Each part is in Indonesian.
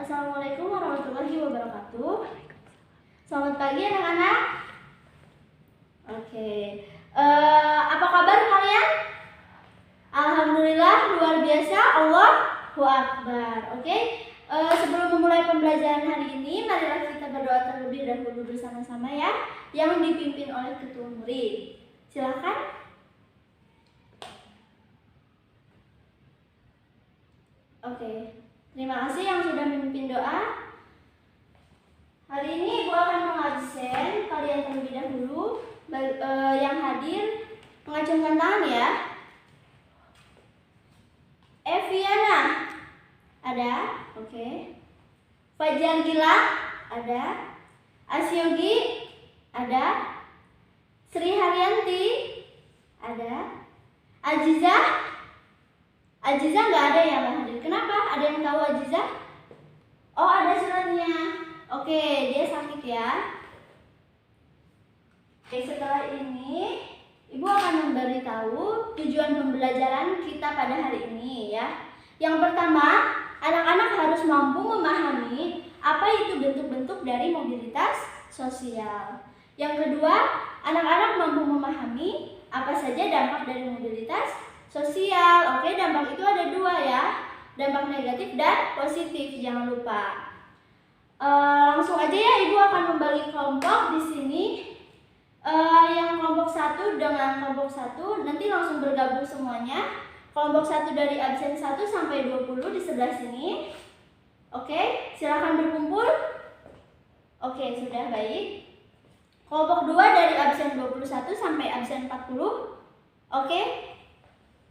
Assalamualaikum warahmatullahi wabarakatuh. Selamat pagi anak-anak. Oke, apa kabar kalian? Alhamdulillah luar biasa, Allahu Akbar. Oke, sebelum memulai pembelajaran hari ini, marilah kita berdoa terlebih dahulu bersama-sama ya, yang dipimpin oleh ketua murid. Silakan. Oke, terima kasih yang sudah memimpin doa. Hari ini Ibu akan mengabsen kalian terlebih dahulu. Yang hadir mengacungkan tangan ya. Eviana ada, oke. Fajar Gilang ada. Asyogi ada. Sri Haryanti ada. Aziza nggak ada yang hadir. Kenapa? Ada yang tahu Aziza? Oh, ada suratnya. Oke, dia sakit ya. Oke, setelah ini Ibu akan memberitahu tujuan pembelajaran kita pada hari ini ya. Yang pertama, anak-anak harus mampu memahami apa itu bentuk-bentuk dari mobilitas sosial. Yang kedua, anak-anak mampu memahami apa saja dampak dari mobilitas sosial. Oke, dampak itu ada dua ya. Dampak negatif dan positif, jangan lupa. Langsung aja ya, Ibu akan membagi kelompok di sini. Yang kelompok 1 dengan kelompok 1 nanti langsung bergabung semuanya. Kelompok 1 dari absen 1 sampai 20 di sebelah sini. Oke, silakan berkumpul. Oke, sudah baik. Kelompok 2 dari absen 21 sampai absen 40. Oke,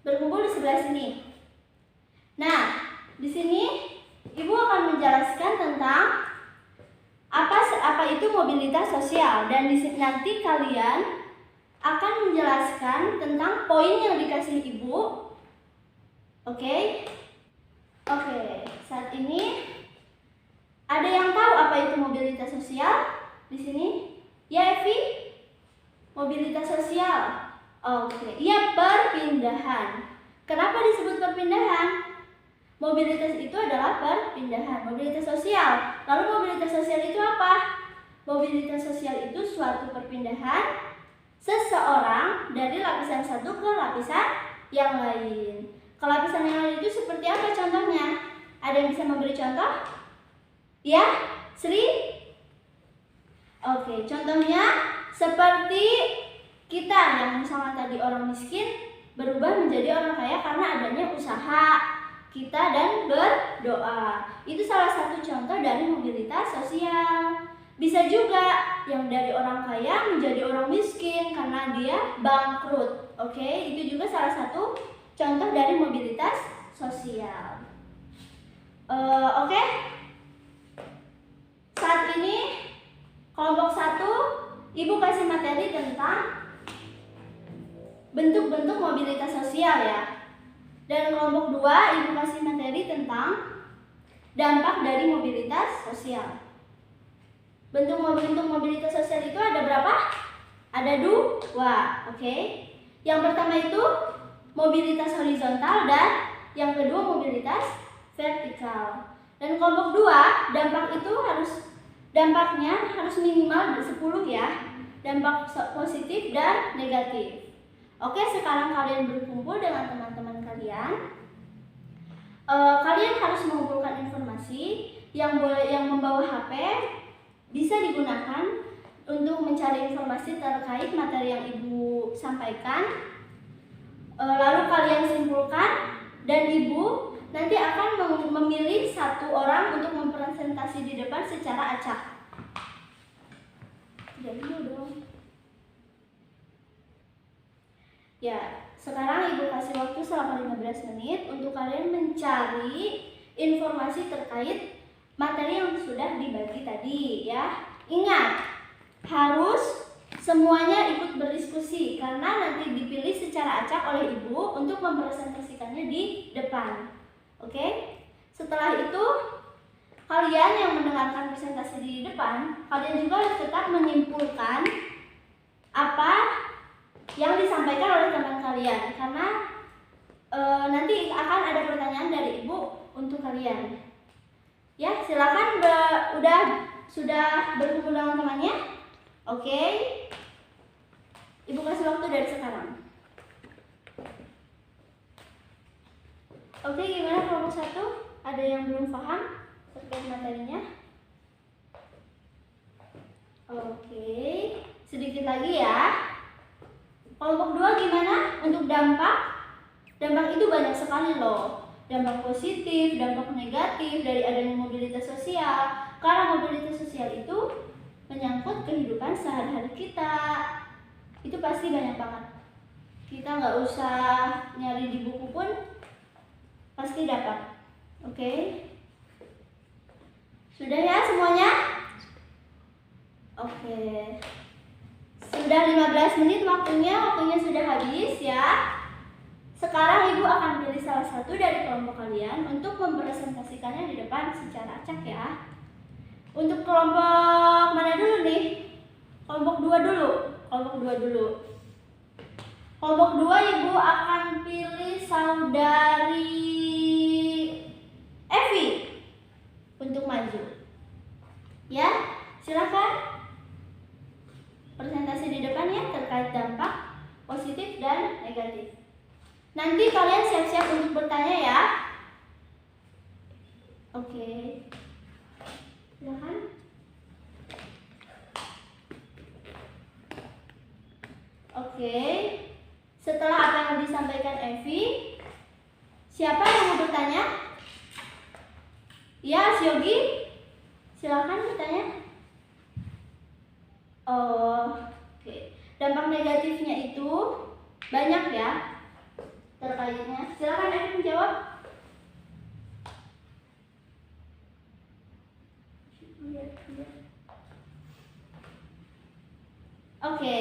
berkumpul di sebelah sini. Nah, di sini Ibu akan menjelaskan tentang apa itu mobilitas sosial, dan di sini nanti kalian akan menjelaskan tentang poin yang dikasih Ibu. Oke, saat ini ada yang tahu apa itu mobilitas sosial di sini? Ya, Evi? Mobilitas sosial. Oke, iya, perpindahan. Kenapa disebut perpindahan? Mobilitas itu adalah perpindahan, mobilitas sosial. Lalu mobilitas sosial itu apa? Mobilitas sosial itu suatu perpindahan seseorang dari lapisan satu ke lapisan yang lain. Ke lapisan yang lain itu seperti apa contohnya? Ada yang bisa memberi contoh? Ya, Sri? Oke, contohnya seperti kita yang misalnya tadi orang miskin berubah menjadi orang kaya karena adanya usaha kita dan berdoa. Itu salah satu contoh dari mobilitas sosial. Bisa juga yang dari orang kaya menjadi orang miskin karena dia bangkrut. Oke, itu juga salah satu contoh dari mobilitas sosial. Oke. Saat ini kelompok 1 Ibu kasih materi tentang bentuk-bentuk mobilitas sosial ya. Dan kelompok 2 Ibu kasih materi tentang dampak dari mobilitas sosial. Bentuk-bentuk mobilitas sosial itu ada berapa? Ada 2, oke. Yang pertama itu mobilitas horizontal dan yang kedua mobilitas vertikal. Dan kelompok 2 dampaknya harus minimal 10 ya. Dampak positif dan negatif. Oke, sekarang kalian berkumpul dengan teman-teman kalian. Kalian harus mengumpulkan informasi. Yang membawa HP bisa digunakan untuk mencari informasi terkait materi yang Ibu sampaikan. Lalu kalian simpulkan dan Ibu nanti akan memilih satu orang untuk mempresentasi di depan secara acak. Jadi dong. Ya, sekarang Ibu kasih waktu selama 15 menit untuk kalian mencari informasi terkait materi yang sudah dibagi tadi ya. Ingat, harus semuanya ikut berdiskusi karena nanti dipilih secara acak oleh Ibu untuk mempresentasikannya di depan. Oke? Setelah itu, kalian yang mendengarkan presentasi di depan, kalian juga harus tetap menyimpulkan apa yang disampaikan oleh teman kalian karena nanti akan ada pertanyaan dari Ibu untuk kalian. Ya, silakan sudah berkumpul dengan temannya. Oke. Ibu kasih waktu dari sekarang. Oke, gimana kelompok 1? Ada yang belum paham terkait materinya? Oke, sedikit lagi ya. Kelompok 2 gimana? Untuk dampak? Dampak itu banyak sekali loh. Dampak positif, dampak negatif dari adanya mobilitas sosial. Karena mobilitas sosial itu menyangkut kehidupan sehari-hari kita. Itu pasti banyak banget. Kita nggak usah nyari di buku pun pasti dapat. Oke. Sudah ya semuanya? Oke. Sudah 15 menit waktunya sudah habis ya. Sekarang Ibu akan pilih salah satu dari kelompok kalian untuk mempresentasikannya di depan secara acak ya. Untuk kelompok mana dulu nih? Kelompok 2 dulu. Kelompok 2 Ibu akan pilih saudari Evi untuk maju. Ya, silakan. Presentasi di depan ya terkait dampak positif dan negatif. Nanti kalian siap-siap untuk bertanya ya. Oke. Silakan. Oke. Setelah apa yang disampaikan Evi, siapa yang mau bertanya? Ya, Yogi. Silakan bertanya. Oke. Dampak negatifnya itu banyak ya terkaitnya. Silakan Evi menjawab. Oke.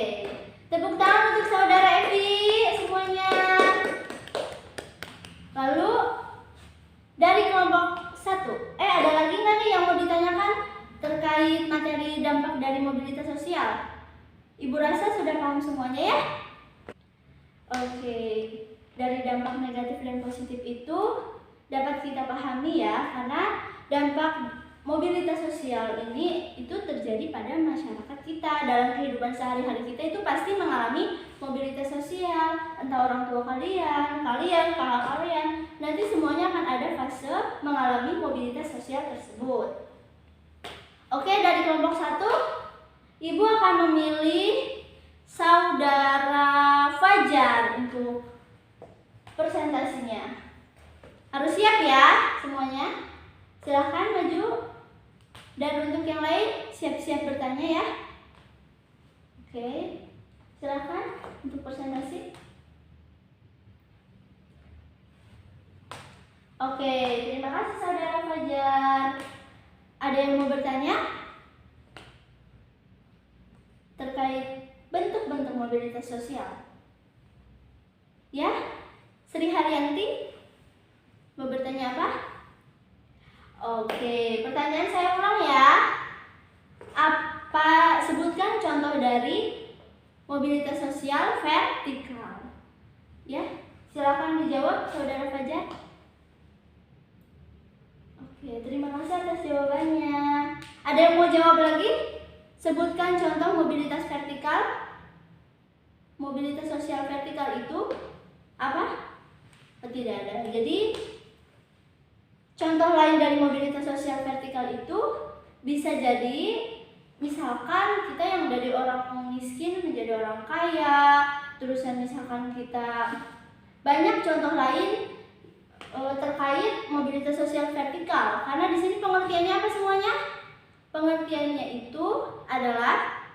Tepuk tangan untuk saudara Evi semuanya. Lalu dari kelompok 1, ada lagi nggak nih yang mau ditanyakan terkait materi dampak dari mobilitas sosial? Ibu rasa sudah paham semuanya ya? Oke, dari dampak negatif dan positif itu dapat kita pahami ya, karena dampak mobilitas sosial ini itu terjadi pada masyarakat kita. Dalam kehidupan sehari-hari kita itu pasti mengalami mobilitas sosial. Entah orang tua kalian, kakak kalian, nanti semuanya akan ada fase mengalami mobilitas sosial tersebut. Oke, dari kelompok 1 Ibu akan memilih saudara Fajar untuk presentasinya. Harus siap ya semuanya. Silahkan maju. Dan untuk yang lain siap-siap bertanya ya. Oke, silahkan untuk presentasi. Oke, terima kasih saudara Fajar. Ada yang mau bertanya terkait bentuk-bentuk mobilitas sosial? Ya, Sri Haryanti mau bertanya apa? Oke, pertanyaan saya ulang ya. Sebutkan contoh dari mobilitas sosial vertikal. Ya, silakan dijawab saudara Fajar. Oke, terima kasih atas jawabannya. Ada yang mau jawab lagi? Sebutkan contoh mobilitas vertikal. Mobilitas sosial vertikal itu apa? Tidak ada. Jadi contoh lain dari mobilitas sosial vertikal itu bisa jadi misalkan kita yang dari orang miskin menjadi orang kaya, terusan misalkan kita banyak contoh lain terkait mobilitas sosial vertikal. Karena di sini pengertiannya apa semuanya? Pengertiannya itu adalah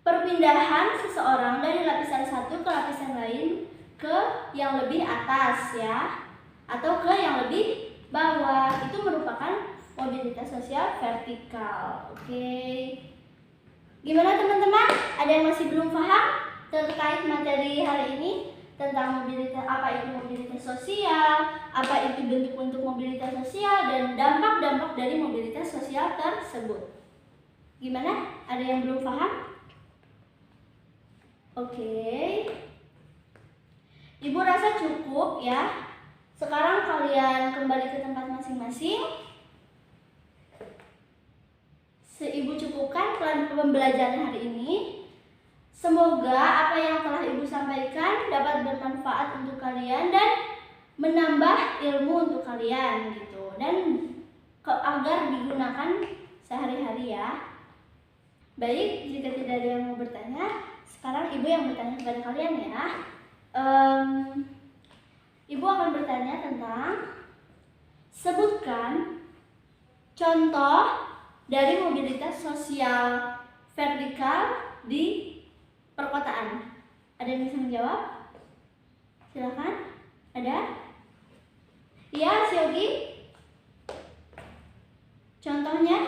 perpindahan seseorang dari lapisan satu ke lapisan lain ke yang lebih atas ya, atau ke yang lebih bawah. Itu merupakan mobilitas sosial vertikal. Oke. Gimana teman-teman? Ada yang masih belum paham terkait materi hari ini tentang mobilitas, apa itu mobilitas sosial, apa itu bentuk-bentuk mobilitas sosial, dan dampak-dampak dari mobilitas sosial tersebut? Gimana? Ada yang belum paham? Oke. Ibu rasa cukup ya. Sekarang kalian kembali ke tempat masing-masing. Ibu cukupkan pembelajaran hari ini. Semoga apa yang telah Ibu sampaikan dapat bermanfaat untuk kalian dan menambah ilmu untuk kalian gitu, dan agar digunakan sehari-hari ya. Baik, jika tidak ada yang mau bertanya, sekarang Ibu yang bertanya kepada kalian ya. Ibu akan bertanya tentang sebutkan contoh dari mobilitas sosial vertikal di perkotaan. Ada yang bisa menjawab? Silakan. Ada? Iya, Siogi? Contohnya?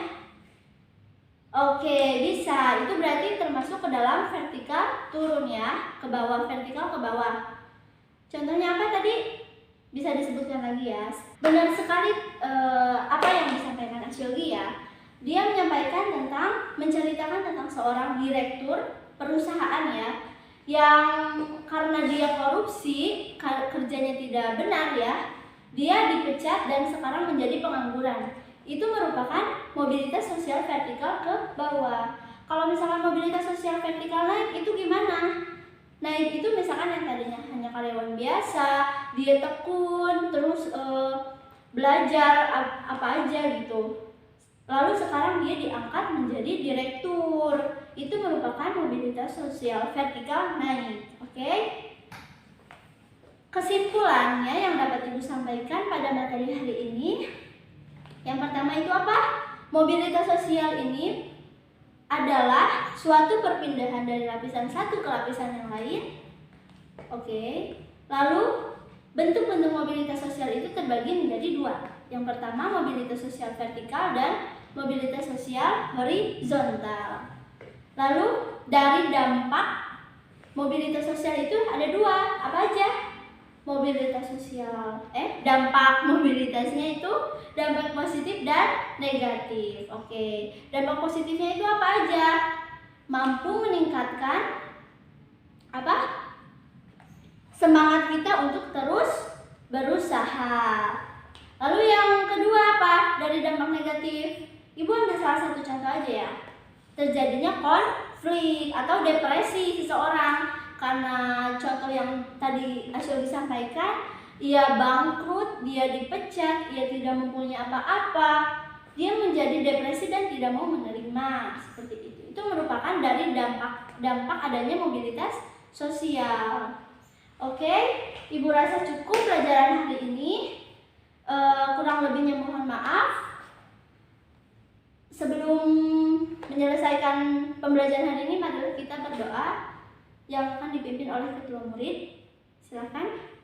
Oke, bisa. Itu berarti termasuk ke dalam vertikal turun ya, ke bawah, vertikal ke bawah. Contohnya apa tadi? Bisa disebutkan lagi ya. Benar sekali apa yang disampaikan Asyogi ya. Dia menyampaikan menceritakan tentang seorang direktur perusahaan ya, yang karena dia korupsi, kerjanya tidak benar ya, dia dipecat dan sekarang menjadi pengangguran. Itu merupakan mobilitas sosial vertikal ke bawah. Kalau misalkan mobilitas sosial vertikal naik, itu gimana? Naik itu misalkan yang tadinya hanya karyawan biasa, dia tekun, terus belajar apa aja gitu. Lalu sekarang dia diangkat menjadi direktur. Itu merupakan mobilitas sosial vertikal naik. Oke? Kesimpulannya yang dapat Ibu sampaikan pada materi hari ini, yang pertama itu apa? Mobilitas sosial ini adalah suatu perpindahan dari lapisan satu ke lapisan yang lain. Oke. Lalu bentuk-bentuk mobilitas sosial itu terbagi menjadi dua. Yang pertama mobilitas sosial vertikal dan mobilitas sosial horizontal. Lalu dari dampak mobilitas sosial itu ada dua. Apa aja? Mobilitas sosial, dampak mobilitasnya itu dampak positif dan negatif. Oke, dampak positifnya itu apa aja? Mampu meningkatkan apa? Semangat kita untuk terus berusaha. Lalu yang kedua apa? Dari dampak negatif, Ibu ambil salah satu contoh aja ya. Terjadinya konflik atau depresi seseorang. Karena contoh yang tadi Asyogi sampaikan, ia bangkrut, dia dipecat, ia tidak mempunyai apa-apa, dia menjadi depresi dan tidak mau menerima, seperti itu. Itu merupakan dari dampak adanya mobilitas sosial. Oke, Ibu rasa cukup pelajaran hari ini. Kurang lebihnya mohon maaf. Sebelum menyelesaikan pembelajaran hari ini, marilah kita berdoa yang akan dipimpin oleh ketua murid. Silakan.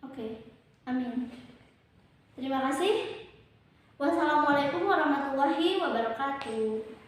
Oke, amin. Terima kasih. Wassalamualaikum warahmatullahi wabarakatuh.